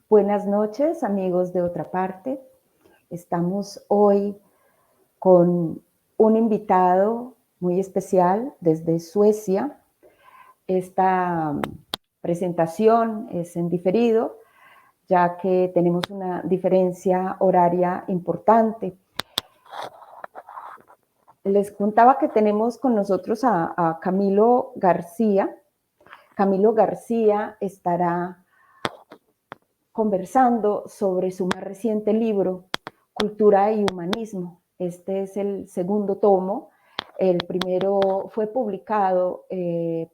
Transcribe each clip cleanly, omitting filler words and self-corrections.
Buenas noches, amigos de Otra Parte. Estamos hoy con un invitado muy especial desde Suecia. Esta presentación es en diferido, ya que tenemos una diferencia horaria importante. Les contaba que tenemos con nosotros a Camilo García. Camilo García estará conversando sobre su más reciente libro, Cultura y Humanismo. Este es el segundo tomo. El primero fue publicado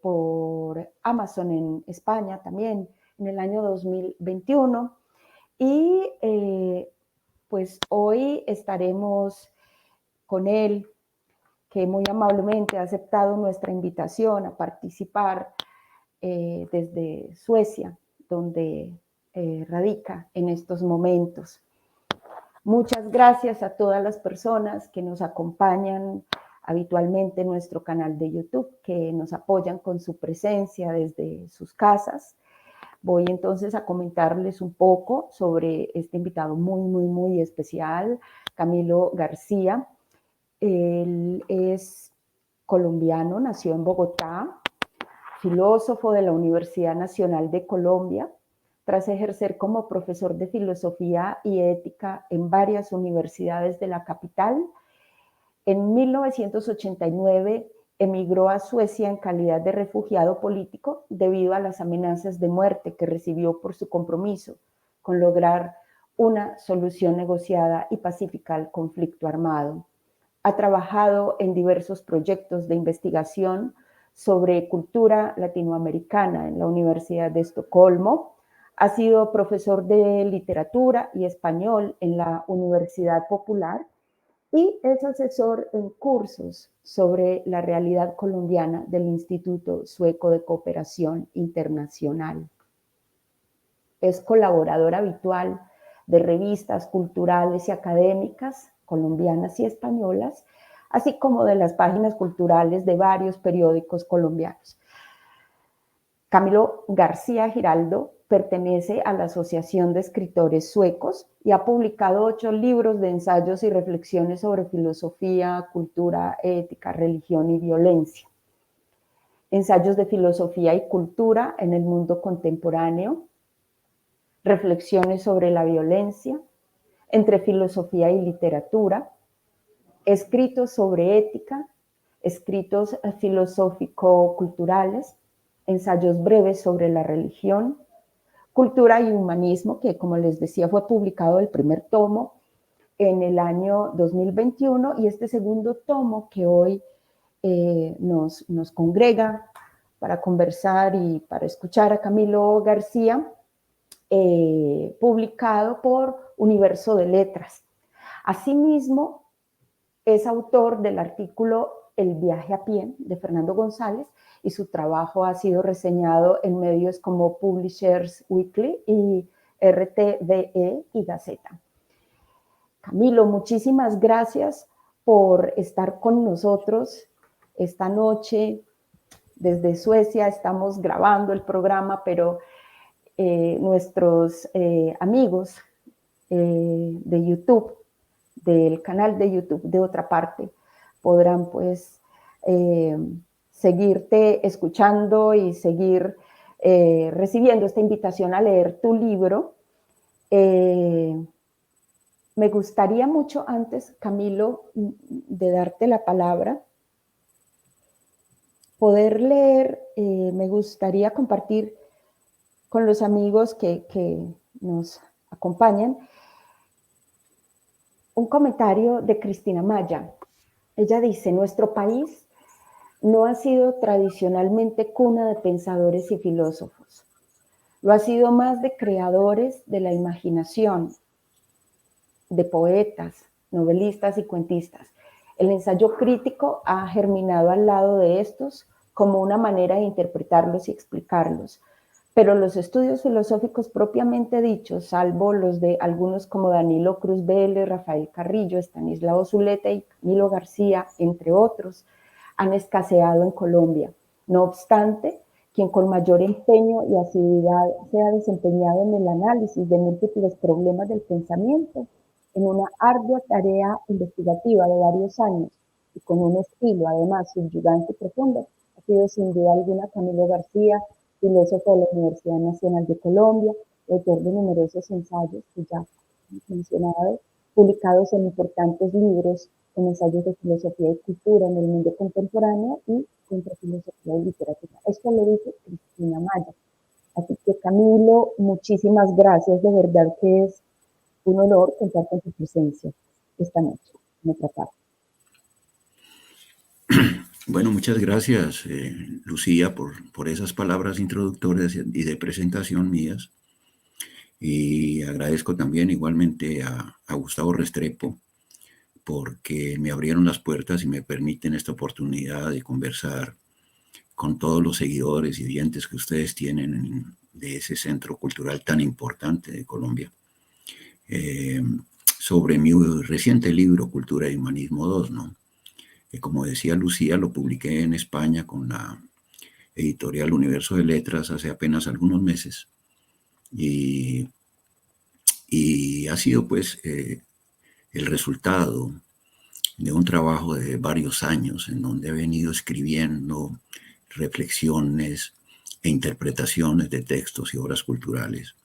por Amazon en España también en el año 2021. Y pues hoy estaremos con él, que muy amablemente ha aceptado nuestra invitación a participar desde Suecia, donde radica en estos momentos. Muchas gracias a todas las personas que nos acompañan habitualmente en nuestro canal de YouTube, que nos apoyan con su presencia desde sus casas. Voy entonces a comentarles un poco sobre este invitado muy especial, Camilo García. Él es colombiano, nació en Bogotá, filósofo de la Universidad Nacional de Colombia. Tras ejercer como profesor de filosofía y ética en varias universidades de la capital, en 1989 emigró a Suecia en calidad de refugiado político debido a las amenazas de muerte que recibió por su compromiso con lograr una solución negociada y pacífica al conflicto armado. Ha trabajado en diversos proyectos de investigación sobre cultura latinoamericana en la Universidad de Estocolmo. Ha sido profesor de literatura y español en la Universidad Popular y es asesor en cursos sobre la realidad colombiana del Instituto Sueco de Cooperación Internacional. Es colaborador habitual de revistas culturales y académicas colombianas y españolas, así como de las páginas culturales de varios periódicos colombianos. Camilo García Giraldo pertenece a la Asociación de Escritores Suecos y ha publicado 8 libros de ensayos y reflexiones sobre filosofía, cultura, ética, religión y violencia. Ensayos de filosofía y cultura en el mundo contemporáneo, reflexiones sobre la violencia, entre filosofía y literatura, escritos sobre ética, escritos filosófico-culturales, ensayos breves sobre la religión, cultura y humanismo, que como les decía fue publicado el primer tomo en el año 2021 y este segundo tomo que hoy nos congrega para conversar y para escuchar a Camilo García, publicado por Universo de Letras. Asimismo, es autor del artículo El viaje a pie de Fernando González y su trabajo ha sido reseñado en medios como Publishers Weekly y RTVE y Gaceta. Camilo, muchísimas gracias por estar con nosotros esta noche. Desde Suecia estamos grabando el programa, pero nuestros amigos de YouTube, del canal de YouTube de Otra Parte, podrán pues seguirte escuchando y seguir recibiendo esta invitación a leer tu libro. Me gustaría mucho antes, Camilo, de darte la palabra, poder leer, me gustaría compartir con los amigos que nos acompañan un comentario de Cristina Maya. Ella dice: nuestro país no ha sido tradicionalmente cuna de pensadores y filósofos. Lo ha sido más de creadores de la imaginación, de poetas, novelistas y cuentistas. El ensayo crítico ha germinado al lado de estos como una manera de interpretarlos y explicarlos. Pero los estudios filosóficos propiamente dichos, salvo los de algunos como Danilo Cruz Vélez, Rafael Carrillo, Estanislao Zuleta y Camilo García, entre otros, han escaseado en Colombia. No obstante, quien con mayor empeño y asiduidad se ha desempeñado en el análisis de múltiples problemas del pensamiento, en una ardua tarea investigativa de varios años y con un estilo además subyugante y profundo, ha sido sin duda alguna Camilo García, filósofo de la Universidad Nacional de Colombia, autor de numerosos ensayos que ya hemos mencionado, publicados en importantes libros en ensayos de filosofía y cultura en el mundo contemporáneo y contra filosofía y literatura. Esto lo dice Cristina Maya. Así que Camilo, muchísimas gracias, de verdad que es un honor contar con tu presencia esta noche en nuestra casa. Bueno, muchas gracias, Lucía, por esas palabras introductorias y de presentación mías. Y agradezco también igualmente a Gustavo Restrepo, porque me abrieron las puertas y me permiten esta oportunidad de conversar con todos los seguidores y oyentes que ustedes tienen de ese centro cultural tan importante de Colombia, sobre mi reciente libro, Cultura y Humanismo 2, ¿no? Que, como decía Lucía, lo publiqué en España con la editorial Universo de Letras hace apenas algunos meses. Y ha sido pues el resultado de un trabajo de varios años en donde he venido escribiendo reflexiones e interpretaciones de textos y obras culturales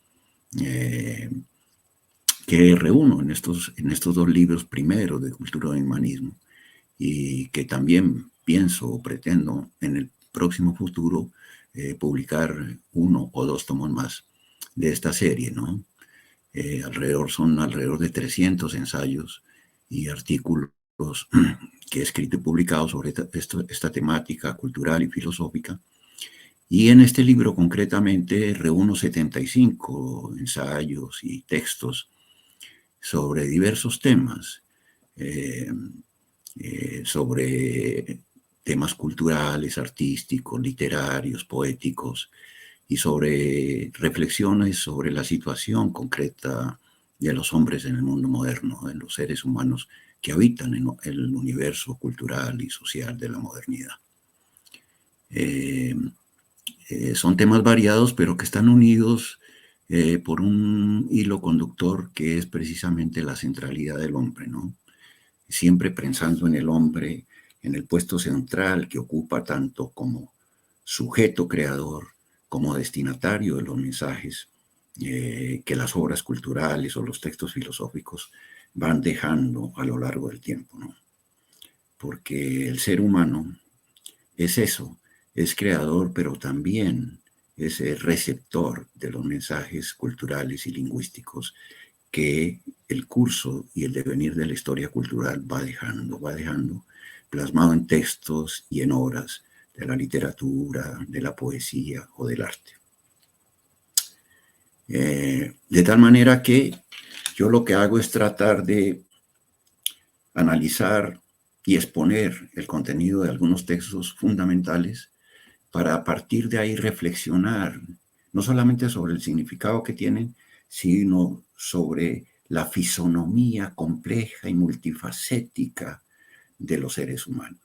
que reúno en estos dos libros primeros de Cultura y Humanismo, y que también pienso o pretendo en el próximo futuro publicar uno o dos tomos más de esta serie, ¿no? Son alrededor de 300 ensayos y artículos que he escrito y publicado sobre esta temática cultural y filosófica. Y en este libro concretamente reúno 75 ensayos y textos sobre diversos temas, sobre temas culturales, artísticos, literarios, poéticos, y sobre reflexiones sobre la situación concreta de los hombres en el mundo moderno, de los seres humanos que habitan en el universo cultural y social de la modernidad. Son temas variados, pero que están unidos por un hilo conductor que es precisamente la centralidad del hombre, ¿no? Siempre pensando en el hombre, en el puesto central que ocupa tanto como sujeto creador, como destinatario de los mensajes que las obras culturales o los textos filosóficos van dejando a lo largo del tiempo, ¿no? Porque el ser humano es eso, es creador, pero también es el receptor de los mensajes culturales y lingüísticos que el curso y el devenir de la historia cultural va dejando plasmado en textos y en obras de la literatura, de la poesía o del arte. De tal manera que yo lo que hago es tratar de analizar y exponer el contenido de algunos textos fundamentales para a partir de ahí reflexionar no solamente sobre el significado que tienen, sino sobre la fisonomía compleja y multifacética de los seres humanos.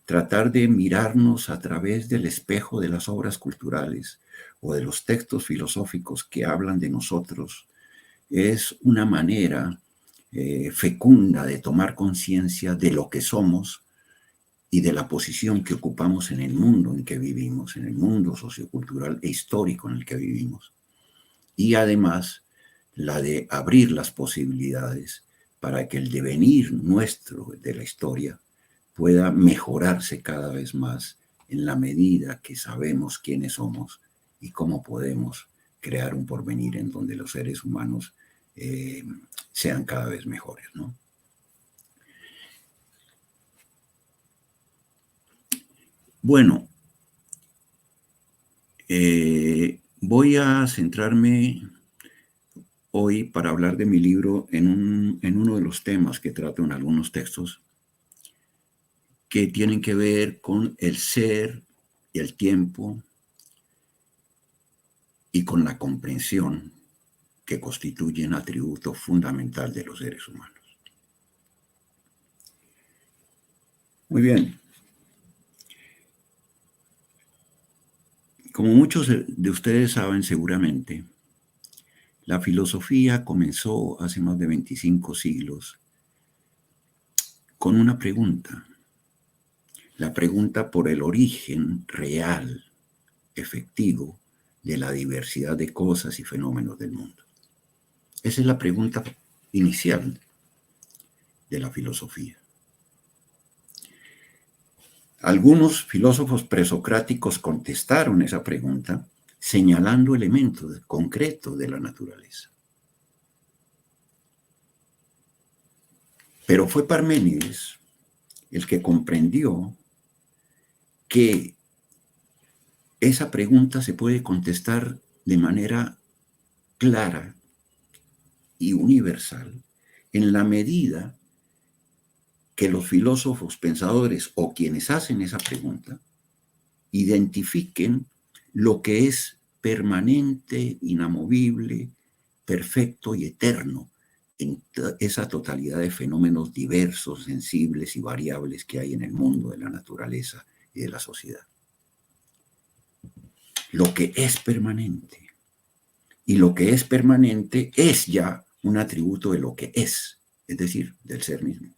Tratar de mirarnos a través del espejo de las obras culturales o de los textos filosóficos que hablan de nosotros es una manera fecunda de tomar conciencia de lo que somos y de la posición que ocupamos en el mundo en que vivimos, en el mundo sociocultural e histórico en el que vivimos. Y además, la de abrir las posibilidades para que el devenir nuestro de la historia pueda mejorarse cada vez más en la medida que sabemos quiénes somos y cómo podemos crear un porvenir en donde los seres humanos sean cada vez mejores, ¿no? Bueno, voy a centrarme hoy para hablar de mi libro en uno de los temas que trato en algunos textos que tienen que ver con el ser y el tiempo y con la comprensión que constituyen atributo fundamental de los seres humanos. Muy bien. Como muchos de ustedes saben seguramente, la filosofía comenzó hace más de 25 siglos con una pregunta, la pregunta por el origen real, efectivo, de la diversidad de cosas y fenómenos del mundo. Esa es la pregunta inicial de la filosofía. Algunos filósofos presocráticos contestaron esa pregunta señalando elementos concretos de la naturaleza. Pero fue Parménides el que comprendió que esa pregunta se puede contestar de manera clara y universal en la medida que los filósofos pensadores o quienes hacen esa pregunta identifiquen lo que es permanente, inamovible, perfecto y eterno en esa totalidad de fenómenos diversos, sensibles y variables que hay en el mundo de la naturaleza y de la sociedad. Lo que es permanente. Y lo que es permanente es ya un atributo de lo que es decir, del ser mismo.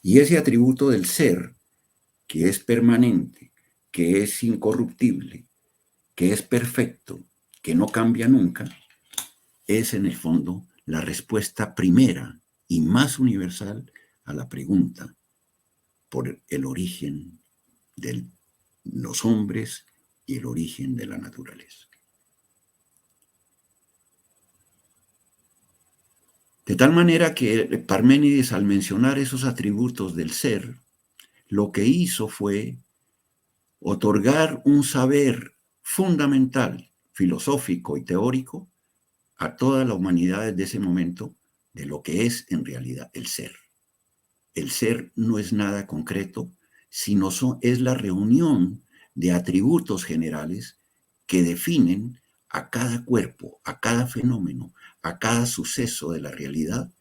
Y ese atributo del ser, que es permanente, que es incorruptible, que es perfecto, que no cambia nunca, es en el fondo la respuesta primera y más universal a la pregunta por el origen de los hombres y el origen de la naturaleza. De tal manera que Parménides, al mencionar esos atributos del ser, lo que hizo fue otorgar un saber fundamental, filosófico y teórico, a toda la humanidad desde ese momento de lo que es en realidad el ser. El ser no es nada concreto, sino es la reunión de atributos generales que definen a cada cuerpo, a cada fenómeno, a cada suceso de la realidad,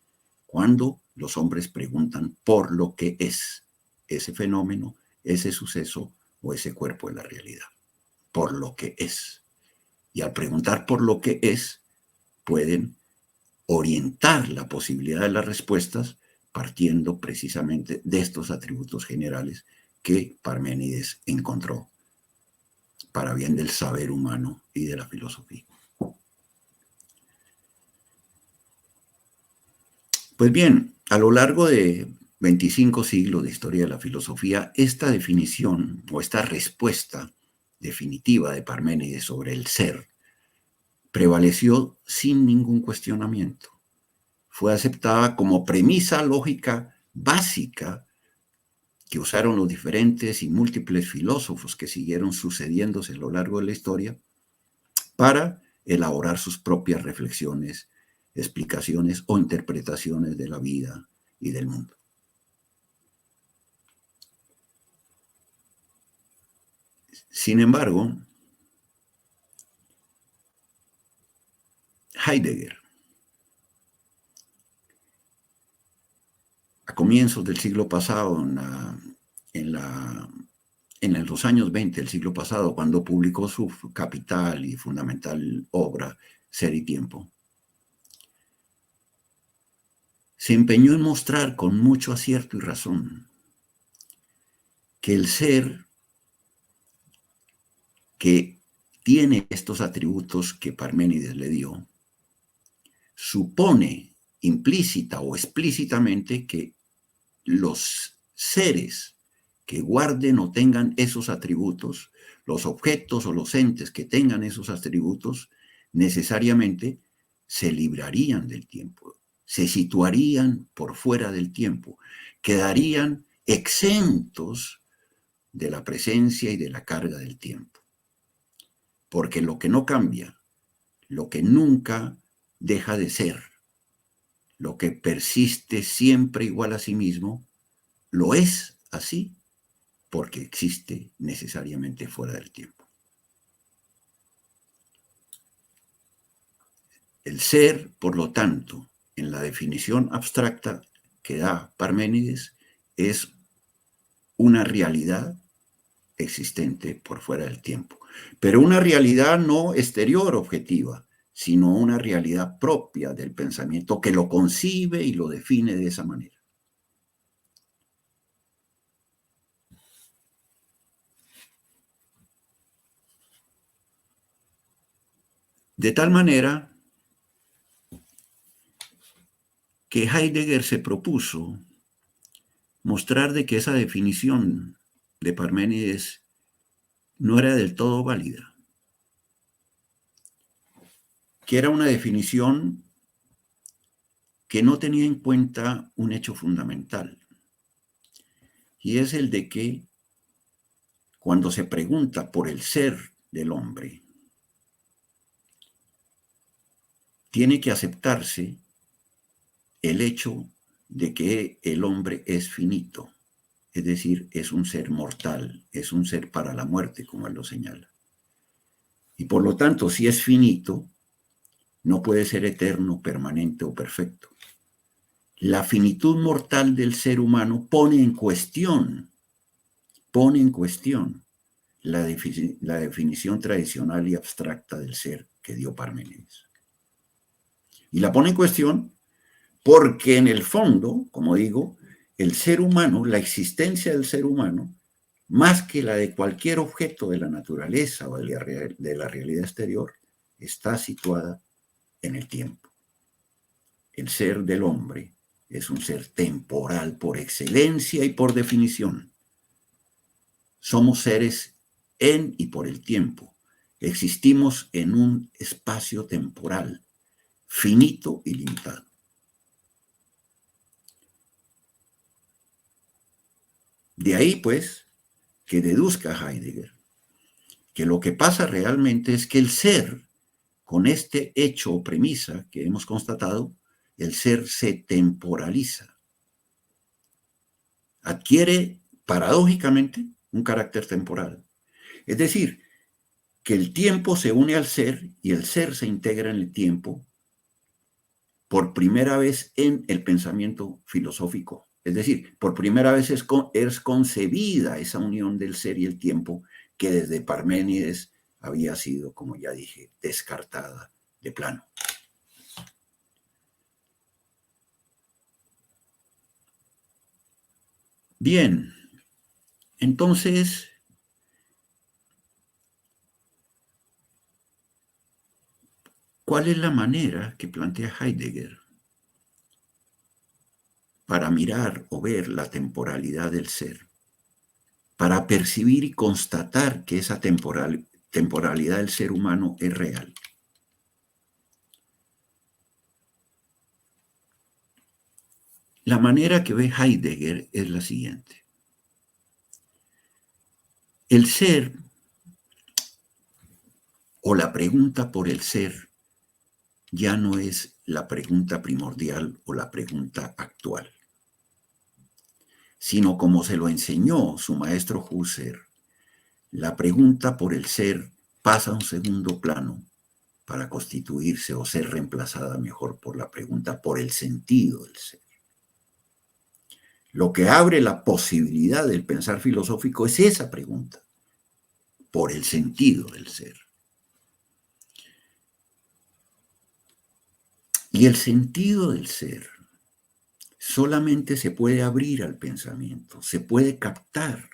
cuando los hombres preguntan por lo que es ese fenómeno, ese suceso o ese cuerpo de la realidad. Por lo que es. Y al preguntar por lo que es, pueden orientar la posibilidad de las respuestas partiendo precisamente de estos atributos generales que Parménides encontró para bien del saber humano y de la filosofía. Pues bien, a lo largo de 25 siglos de historia de la filosofía, esta definición o esta respuesta definitiva de Parménides sobre el ser prevaleció sin ningún cuestionamiento. Fue aceptada como premisa lógica básica que usaron los diferentes y múltiples filósofos que siguieron sucediéndose a lo largo de la historia para elaborar sus propias reflexiones, explicaciones o interpretaciones de la vida y del mundo. Sin embargo, Heidegger, a comienzos del siglo pasado, en los años 20 del siglo pasado, cuando publicó su capital y fundamental obra, Ser y Tiempo, se empeñó en mostrar con mucho acierto y razón que el ser que tiene estos atributos que Parménides le dio, supone implícita o explícitamente que los seres que guarden o tengan esos atributos, los objetos o los entes que tengan esos atributos, necesariamente se librarían del tiempo, se situarían por fuera del tiempo, quedarían exentos de la presencia y de la carga del tiempo. Porque lo que no cambia, lo que nunca deja de ser, lo que persiste siempre igual a sí mismo, lo es así porque existe necesariamente fuera del tiempo. El ser, por lo tanto, en la definición abstracta que da Parménides, es una realidad existente por fuera del tiempo. pero una realidad no exterior objetiva, sino una realidad propia del pensamiento que lo concibe y lo define de esa manera. De tal manera que Heidegger se propuso mostrar de que esa definición de Parménides no era del todo válida, que era una definición que no tenía en cuenta un hecho fundamental, y es el de que cuando se pregunta por el ser del hombre, tiene que aceptarse el hecho de que el hombre es finito, es decir, es un ser mortal, es un ser para la muerte, como él lo señala. Y por lo tanto, si es finito, no puede ser eterno, permanente o perfecto. La finitud mortal del ser humano pone en cuestión la definición tradicional y abstracta del ser que dio Parménides. Y la pone en cuestión porque en el fondo, como digo, el ser humano, la existencia del ser humano, más que la de cualquier objeto de la naturaleza o de la realidad exterior, está situada en el tiempo. El ser del hombre es un ser temporal por excelencia y por definición. Somos seres en y por el tiempo. Existimos en un espacio temporal, finito y limitado. De ahí, pues, que deduzca Heidegger que lo que pasa realmente es que el ser, con este hecho o premisa que hemos constatado, el ser se temporaliza. Adquiere, paradójicamente, un carácter temporal. Es decir, que el tiempo se une al ser y el ser se integra en el tiempo por primera vez en el pensamiento filosófico. Es decir, por primera vez es concebida esa unión del ser y el tiempo que desde Parménides había sido, como ya dije, descartada de plano. Bien, entonces, ¿cuál es la manera que plantea Heidegger para mirar o ver la temporalidad del ser? Para percibir y constatar que esa temporalidad del ser humano es real. La manera que ve Heidegger es la siguiente. El ser, o la pregunta por el ser, ya no es la pregunta primordial o la pregunta actual, sino como se lo enseñó su maestro Husserl, la pregunta por el ser pasa a un segundo plano para constituirse o ser reemplazada mejor por la pregunta por el sentido del ser. Lo que abre la posibilidad del pensar filosófico es esa pregunta, por el sentido del ser. Y el sentido del ser solamente se puede abrir al pensamiento, se puede captar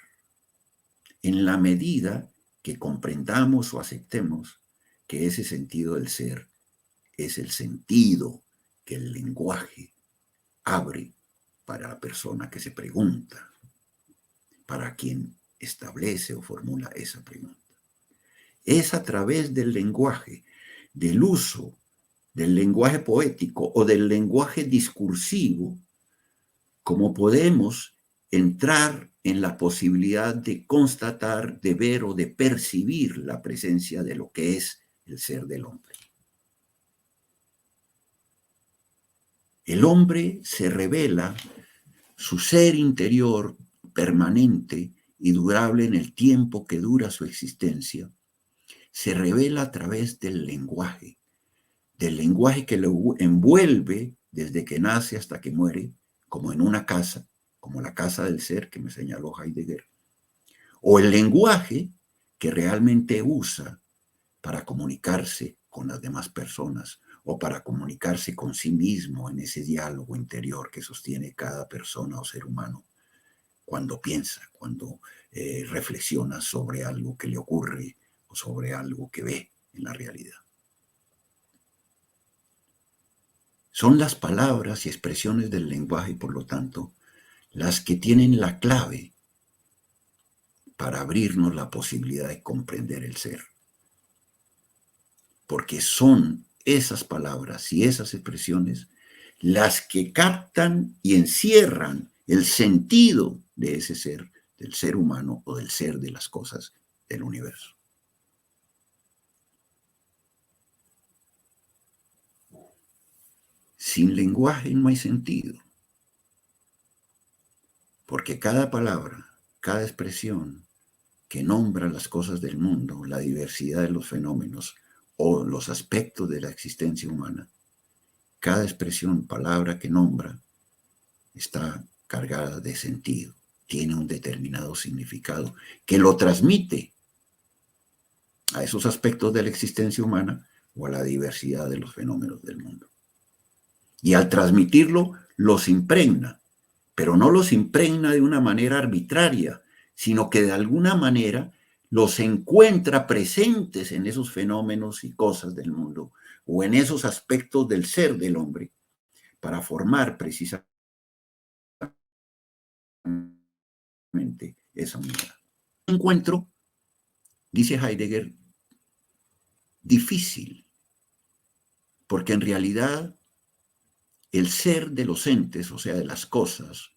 en la medida que comprendamos o aceptemos que ese sentido del ser es el sentido que el lenguaje abre para la persona que se pregunta, para quien establece o formula esa pregunta. Es a través del lenguaje, del uso del lenguaje poético o del lenguaje discursivo, como podemos entrar en la posibilidad de constatar, de ver o de percibir la presencia de lo que es el ser del hombre. El hombre se revela, su ser interior permanente y durable en el tiempo que dura su existencia, se revela a través del lenguaje que lo envuelve desde que nace hasta que muere, como en una casa, como la casa del ser que me señaló Heidegger, o el lenguaje que realmente usa para comunicarse con las demás personas o para comunicarse con sí mismo en ese diálogo interior que sostiene cada persona o ser humano cuando piensa, cuando reflexiona sobre algo que le ocurre o sobre algo que ve en la realidad. Son las palabras y expresiones del lenguaje, por lo tanto, las que tienen la clave para abrirnos la posibilidad de comprender el ser. Porque son esas palabras y esas expresiones las que captan y encierran el sentido de ese ser, del ser humano o del ser de las cosas del universo. Sin lenguaje no hay sentido, porque cada palabra, cada expresión que nombra las cosas del mundo, la diversidad de los fenómenos o los aspectos de la existencia humana, cada expresión, palabra que nombra, está cargada de sentido, tiene un determinado significado que lo transmite a esos aspectos de la existencia humana o a la diversidad de los fenómenos del mundo. Y al transmitirlo, los impregna, pero no los impregna de una manera arbitraria, sino que de alguna manera los encuentra presentes en esos fenómenos y cosas del mundo o en esos aspectos del ser del hombre para formar precisamente esa unidad. Un encuentro, dice Heidegger, difícil, porque en realidad el ser de los entes, o sea, de las cosas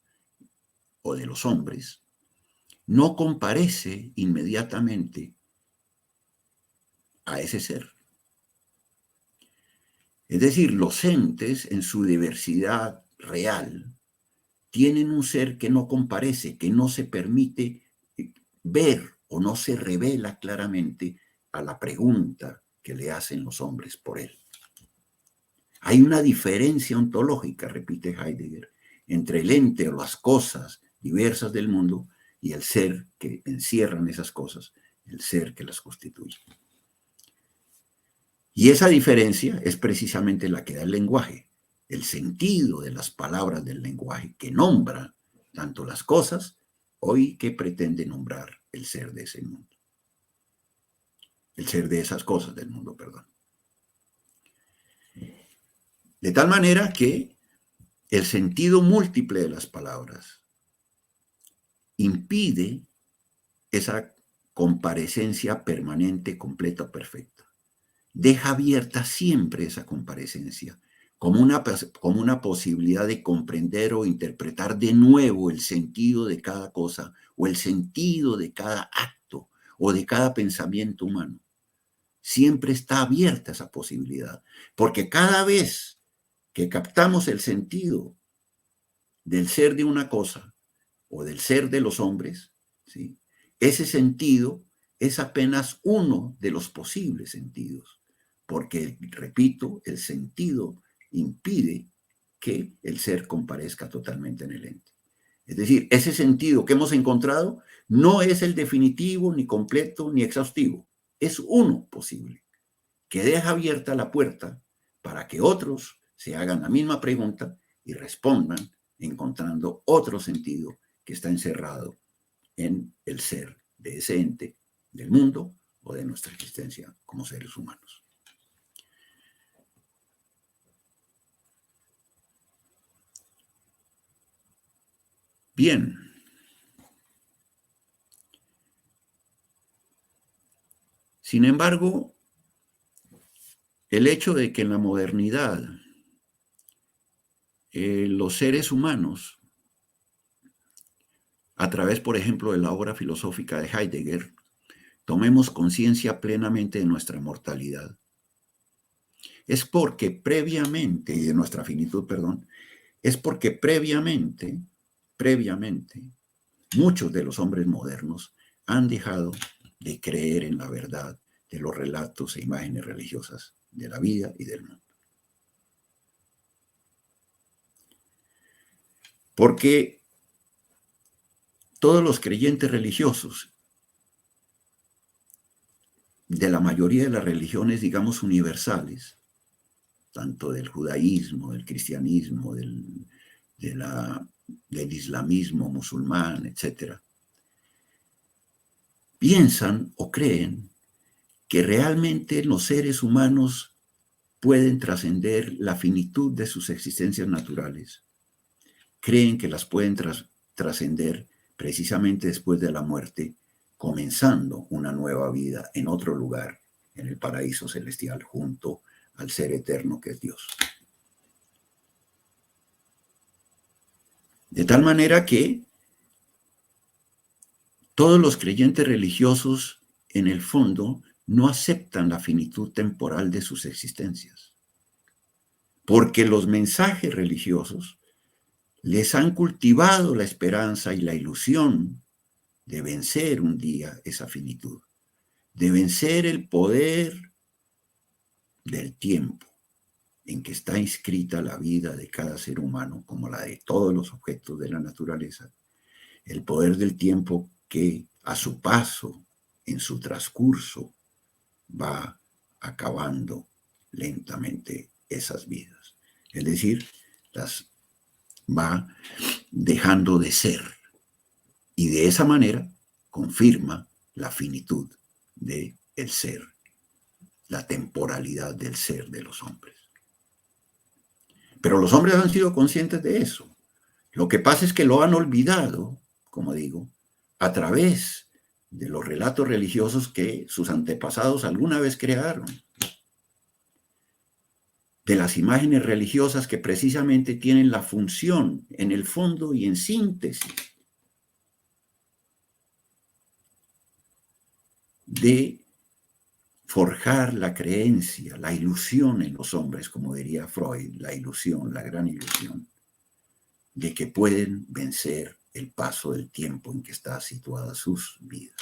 o de los hombres, no comparece inmediatamente a ese ser. Es decir, los entes en su diversidad real tienen un ser que no comparece, que no se permite ver o no se revela claramente a la pregunta que le hacen los hombres por él. Hay una diferencia ontológica, repite Heidegger, entre el ente o las cosas diversas del mundo y el ser que encierran esas cosas, el ser que las constituye. Y esa diferencia es precisamente la que da el lenguaje, el sentido de las palabras del lenguaje que nombra tanto las cosas hoy que pretende nombrar el ser de ese mundo. El ser de esas cosas del mundo, perdón. De tal manera que el sentido múltiple de las palabras impide esa comparecencia permanente, completa o perfecta. Deja abierta siempre esa comparecencia como una posibilidad de comprender o interpretar de nuevo el sentido de cada cosa o el sentido de cada acto o de cada pensamiento humano. Siempre está abierta esa posibilidad, porque cada vez que captamos el sentido del ser de una cosa o del ser de los hombres, ¿sí? Ese sentido es apenas uno de los posibles sentidos, porque, repito, el sentido impide que el ser comparezca totalmente en el ente. Es decir, ese sentido que hemos encontrado no es el definitivo, ni completo, ni exhaustivo. Es uno posible, que deja abierta la puerta para que otros se hagan la misma pregunta y respondan encontrando otro sentido que está encerrado en el ser de ese ente, del mundo o de nuestra existencia como seres humanos. Bien. Sin embargo, el hecho de que en la modernidad los seres humanos, a través, por ejemplo, de la obra filosófica de Heidegger, tomemos conciencia plenamente de nuestra mortalidad, es porque previamente, y de nuestra finitud, perdón, es porque previamente, muchos de los hombres modernos han dejado de creer en la verdad de los relatos e imágenes religiosas de la vida y del mundo. Porque todos los creyentes religiosos de la mayoría de las religiones, digamos, universales, tanto del judaísmo, del cristianismo, del islamismo musulmán, etc., piensan o creen que realmente los seres humanos pueden trascender la finitud de sus existencias naturales. Creen que las pueden trascender precisamente después de la muerte, comenzando una nueva vida en otro lugar, en el paraíso celestial, junto al ser eterno que es Dios. De tal manera que todos los creyentes religiosos, en el fondo, no aceptan la finitud temporal de sus existencias, porque los mensajes religiosos les han cultivado la esperanza y la ilusión de vencer un día esa finitud, de vencer el poder del tiempo en que está inscrita la vida de cada ser humano, como la de todos los objetos de la naturaleza, el poder del tiempo que a su paso, en su transcurso, va acabando lentamente esas vidas. Es decir, las va dejando de ser. Y de esa manera confirma la finitud del ser, la temporalidad del ser de los hombres. Pero los hombres han sido conscientes de eso. Lo que pasa es que lo han olvidado, como digo, a través de los relatos religiosos que sus antepasados alguna vez crearon, de las imágenes religiosas que precisamente tienen la función, en el fondo y en síntesis, de forjar la creencia, la ilusión en los hombres, como diría Freud, la ilusión, la gran ilusión, de que pueden vencer el paso del tiempo en que está situada sus vidas,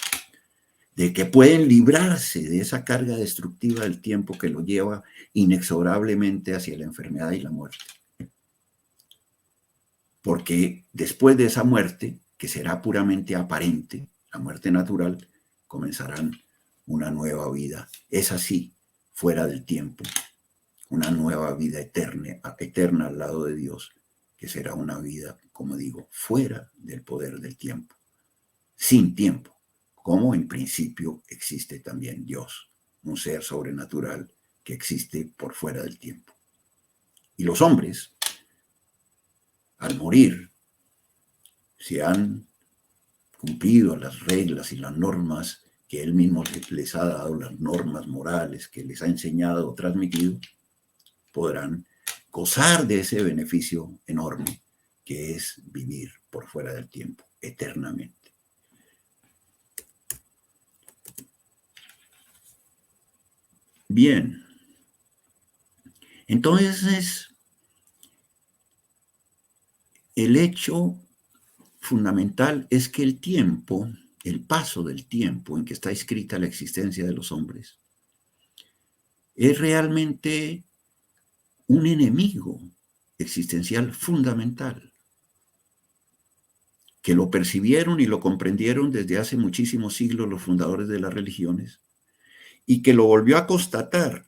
de que pueden librarse de esa carga destructiva del tiempo que lo lleva inexorablemente hacia la enfermedad y la muerte. Porque después de esa muerte, que será puramente aparente, la muerte natural, comenzarán una nueva vida. Es así, fuera del tiempo, una nueva vida eterna al lado de Dios, que será una vida, como digo, fuera del poder del tiempo, sin tiempo, como en principio existe también Dios, un ser sobrenatural que existe por fuera del tiempo. Y los hombres, al morir, si han cumplido las reglas y las normas que él mismo les ha dado, las normas morales que les ha enseñado o transmitido, podrán gozar de ese beneficio enorme que es vivir por fuera del tiempo, eternamente. Bien, entonces el hecho fundamental es que el tiempo, el paso del tiempo en que está escrita la existencia de los hombres, es realmente un enemigo existencial fundamental, que lo percibieron y lo comprendieron desde hace muchísimos siglos los fundadores de las religiones, y que lo volvió a constatar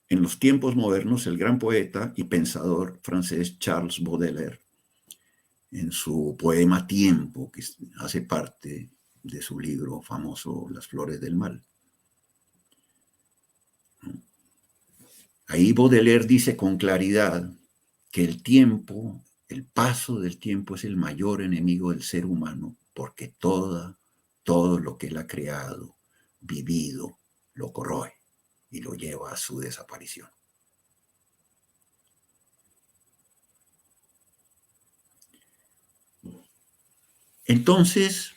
en los tiempos modernos el gran poeta y pensador francés Charles Baudelaire, en su poema Tiempo, que hace parte de su libro famoso Las Flores del Mal. Ahí Baudelaire dice con claridad que el tiempo, el paso del tiempo es el mayor enemigo del ser humano, porque todo lo que él ha creado, vivido, lo corroe y lo lleva a su desaparición. Entonces,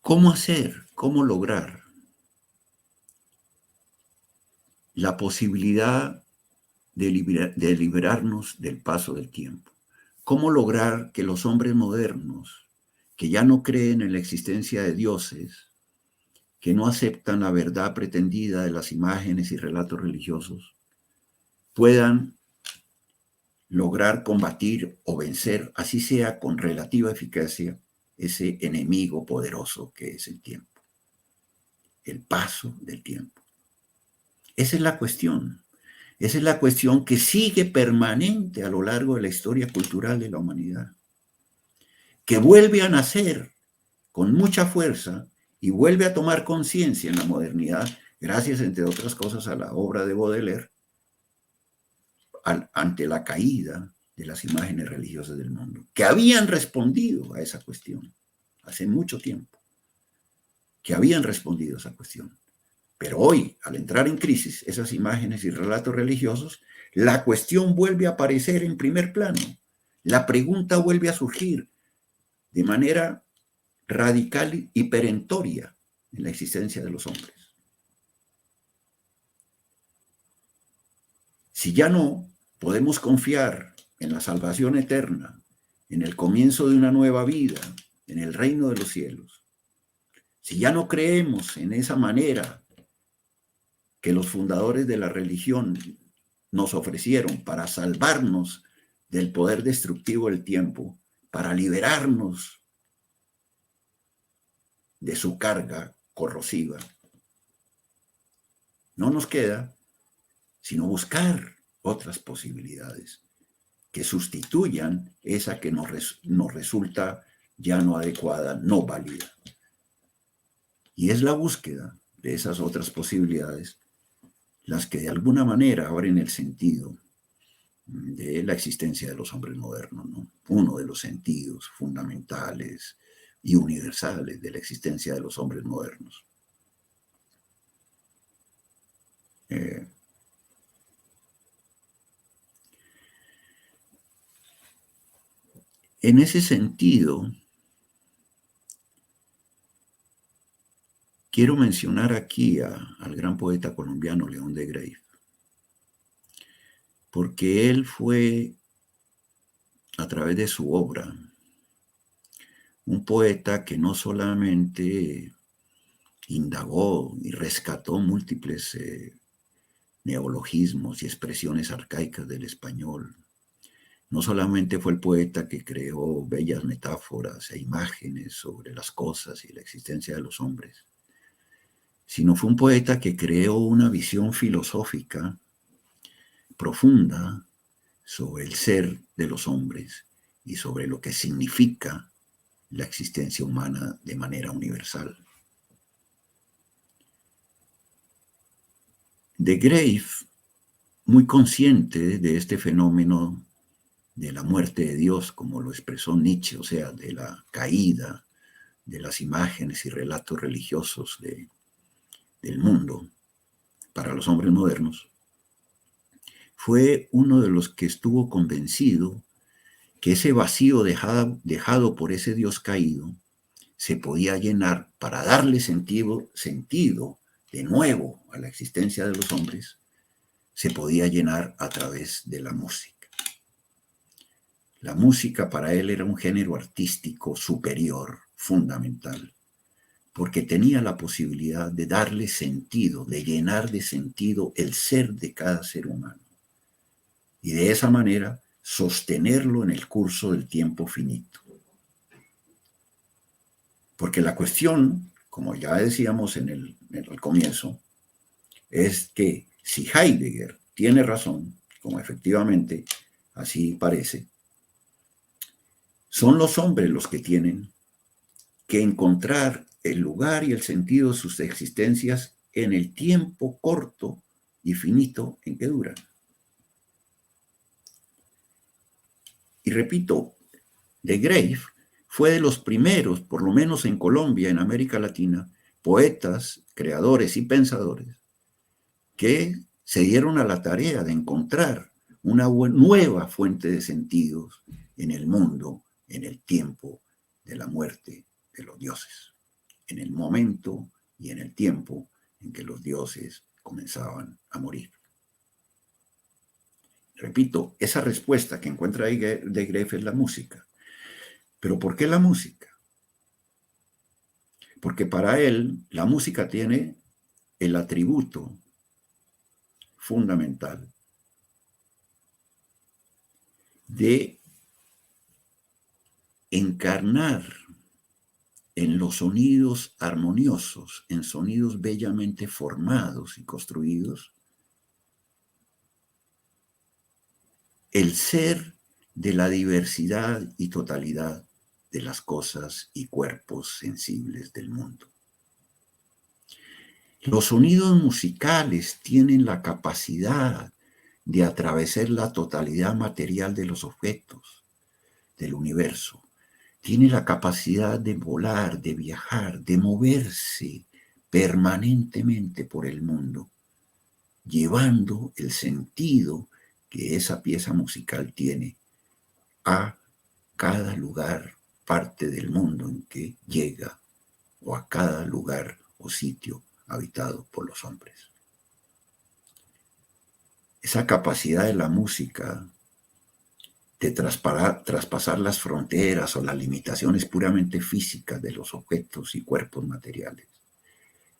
¿cómo hacer? ¿Cómo lograr la posibilidad de liberarnos del paso del tiempo? ¿Cómo lograr que los hombres modernos, que ya no creen en la existencia de dioses, que no aceptan la verdad pretendida de las imágenes y relatos religiosos, puedan lograr combatir o vencer, así sea con relativa eficacia, ese enemigo poderoso que es el tiempo, el paso del tiempo. Esa es la cuestión. Esa es la cuestión que sigue permanente a lo largo de la historia cultural de la humanidad, que vuelve a nacer con mucha fuerza y vuelve a tomar conciencia en la modernidad, gracias, entre otras cosas, a la obra de Baudelaire, ante la caída de las imágenes religiosas del mundo, que habían respondido a esa cuestión hace mucho tiempo, que habían respondido a esa cuestión. Pero hoy, al entrar en crisis esas imágenes y relatos religiosos, la cuestión vuelve a aparecer en primer plano. La pregunta vuelve a surgir de manera radical y perentoria en la existencia de los hombres. Si ya no podemos confiar en la salvación eterna, en el comienzo de una nueva vida, en el reino de los cielos, si ya no creemos en esa manera que los fundadores de la religión nos ofrecieron para salvarnos del poder destructivo del tiempo, para liberarnos de su carga corrosiva, no nos queda sino buscar otras posibilidades que sustituyan esa que nos resulta ya no adecuada, no válida. Y es la búsqueda de esas otras posibilidades las que de alguna manera abren el sentido de la existencia de los hombres modernos, ¿no? Uno de los sentidos fundamentales y universales de la existencia de los hombres modernos. En ese sentido, quiero mencionar aquí al gran poeta colombiano León de Greiff, porque él fue, a través de su obra, un poeta que no solamente indagó y rescató múltiples neologismos y expresiones arcaicas del español. No solamente fue el poeta que creó bellas metáforas e imágenes sobre las cosas y la existencia de los hombres, sino fue un poeta que creó una visión filosófica profunda sobre el ser de los hombres y sobre lo que significa la existencia humana de manera universal. De Greiff, muy consciente de este fenómeno de la muerte de Dios, como lo expresó Nietzsche, o sea, de la caída de las imágenes y relatos religiosos del mundo para los hombres modernos, fue uno de los que estuvo convencido que ese vacío dejado por ese Dios caído se podía llenar para darle sentido de nuevo a la existencia de los hombres, se podía llenar a través de la música. La música para él era un género artístico superior, fundamental, porque tenía la posibilidad de darle sentido, de llenar de sentido el ser de cada ser humano. Y de esa manera sostenerlo en el curso del tiempo finito. Porque la cuestión, como ya decíamos en el comienzo, es que si Heidegger tiene razón, como efectivamente así parece, son los hombres los que tienen que encontrar el lugar y el sentido de sus existencias en el tiempo corto y finito en que duran. Y repito, de Greiff fue de los primeros, por lo menos en Colombia, en América Latina, poetas, creadores y pensadores que se dieron a la tarea de encontrar una nueva fuente de sentidos en el mundo, en el tiempo de la muerte de los dioses, en el momento y en el tiempo en que los dioses comenzaban a morir. Repito, esa respuesta que encuentra de Greiff es la música. ¿Pero por qué la música? Porque para él la música tiene el atributo fundamental de encarnar en los sonidos armoniosos, en sonidos bellamente formados y construidos, el ser de la diversidad y totalidad de las cosas y cuerpos sensibles del mundo. Los sonidos musicales tienen la capacidad de atravesar la totalidad material de los objetos del universo. Tiene la capacidad de volar, de viajar, de moverse permanentemente por el mundo, llevando el sentido que esa pieza musical tiene a cada lugar, parte del mundo en que llega, o a cada lugar o sitio habitado por los hombres. Esa capacidad de la música de traspasar las fronteras o las limitaciones puramente físicas de los objetos y cuerpos materiales,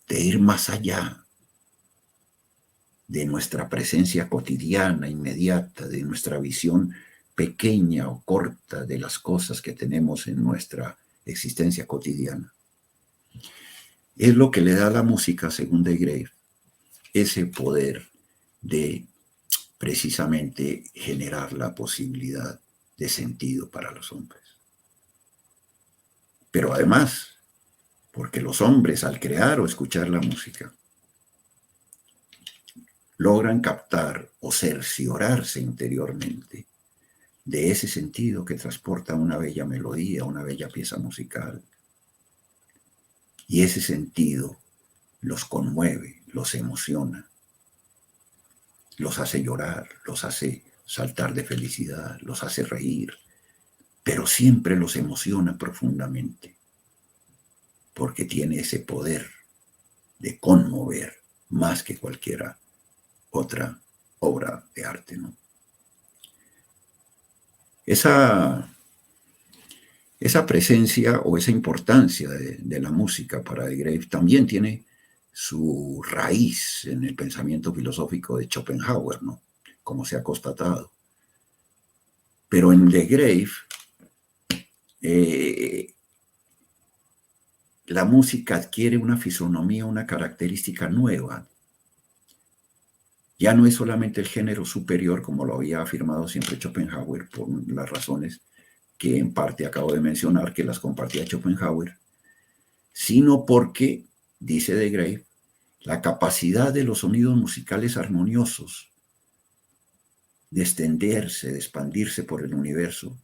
de ir más allá de nuestra presencia cotidiana, inmediata, de nuestra visión pequeña o corta de las cosas que tenemos en nuestra existencia cotidiana. Es lo que le da a la música, según de Grave, ese poder de precisamente generar la posibilidad de sentido para los hombres. Pero además, porque los hombres al crear o escuchar la música logran captar o cerciorarse interiormente de ese sentido que transporta una bella melodía, una bella pieza musical. Y ese sentido los conmueve, los emociona, los hace llorar, los hace saltar de felicidad, los hace reír, pero siempre los emociona profundamente, porque tiene ese poder de conmover más que cualquier otra obra de arte, ¿no? Esa presencia o esa importancia de la música para de Grave también tiene su raíz en el pensamiento filosófico de Schopenhauer, ¿no? Como se ha constatado. Pero en de Grave, la música adquiere una fisonomía, una característica nueva. Ya no es solamente el género superior, como lo había afirmado siempre Schopenhauer, por las razones que en parte acabo de mencionar, que las compartía Schopenhauer, sino porque, dice de Grave, la capacidad de los sonidos musicales armoniosos de extenderse, de expandirse por el universo,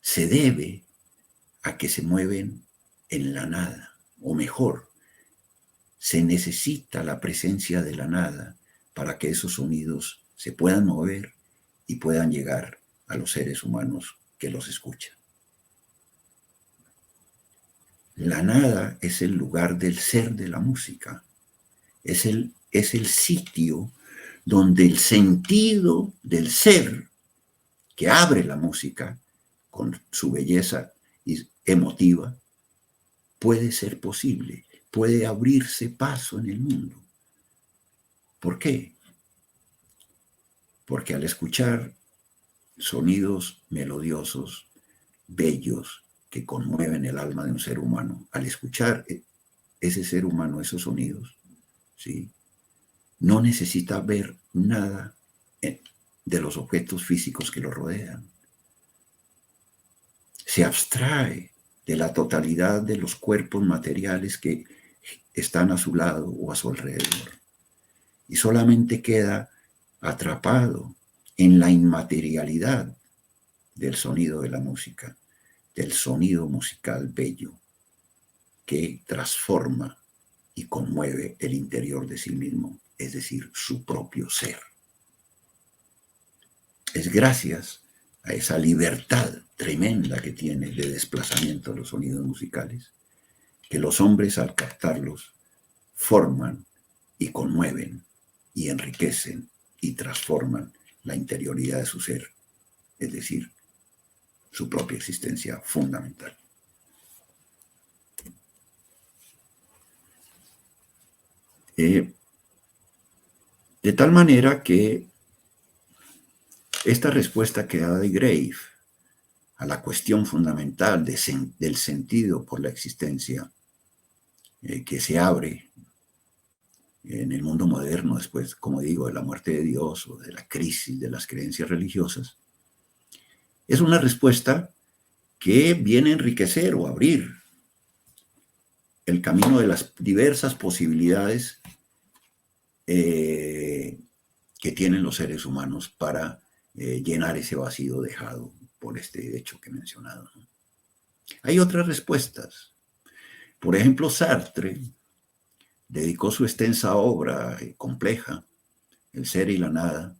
se debe a que se mueven en la nada, o mejor, se necesita la presencia de la nada para que esos sonidos se puedan mover y puedan llegar a los seres humanos que los escuchan. La nada es el lugar del ser de la música, es el sitio donde el sentido del ser que abre la música con su belleza emotiva puede ser posible, puede abrirse paso en el mundo. ¿Por qué? Porque al escuchar sonidos melodiosos, bellos, que conmueven el alma de un ser humano, al escuchar ese ser humano esos sonidos, ¿sí?, no necesita ver nada de los objetos físicos que lo rodean. Se abstrae de la totalidad de los cuerpos materiales que están a su lado o a su alrededor. Y solamente queda atrapado en la inmaterialidad del sonido de la música, del sonido musical bello que transforma y conmueve el interior de sí mismo, es decir, su propio ser. Es gracias a esa libertad tremenda que tiene de desplazamiento de los sonidos musicales que los hombres, al captarlos, forman y conmueven y enriquecen y transforman la interioridad de su ser, es decir, su propia existencia fundamental. De tal manera que esta respuesta que da de Grave a la cuestión fundamental del sentido por la existencia que se abre en el mundo moderno después, como digo, de la muerte de Dios o de la crisis de las creencias religiosas, es una respuesta que viene a enriquecer o abrir el camino de las diversas posibilidades que tienen los seres humanos para llenar ese vacío dejado por este hecho que he mencionado, ¿no? Hay otras respuestas. Por ejemplo, Sartre dedicó su extensa obra compleja, El ser y la nada,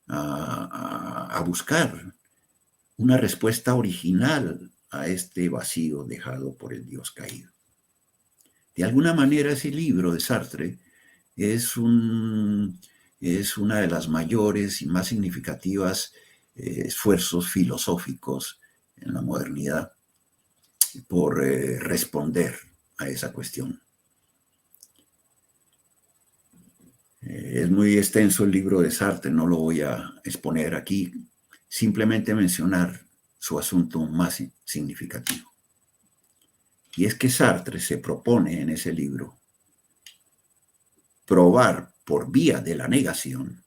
a buscar una respuesta original a este vacío dejado por el Dios caído. De alguna manera, ese libro de Sartre es una de las mayores y más significativas esfuerzos filosóficos en la modernidad por responder a esa cuestión. Es muy extenso el libro de Sartre, no lo voy a exponer aquí, simplemente mencionar su asunto más significativo. Y es que Sartre se propone en ese libro probar por vía de la negación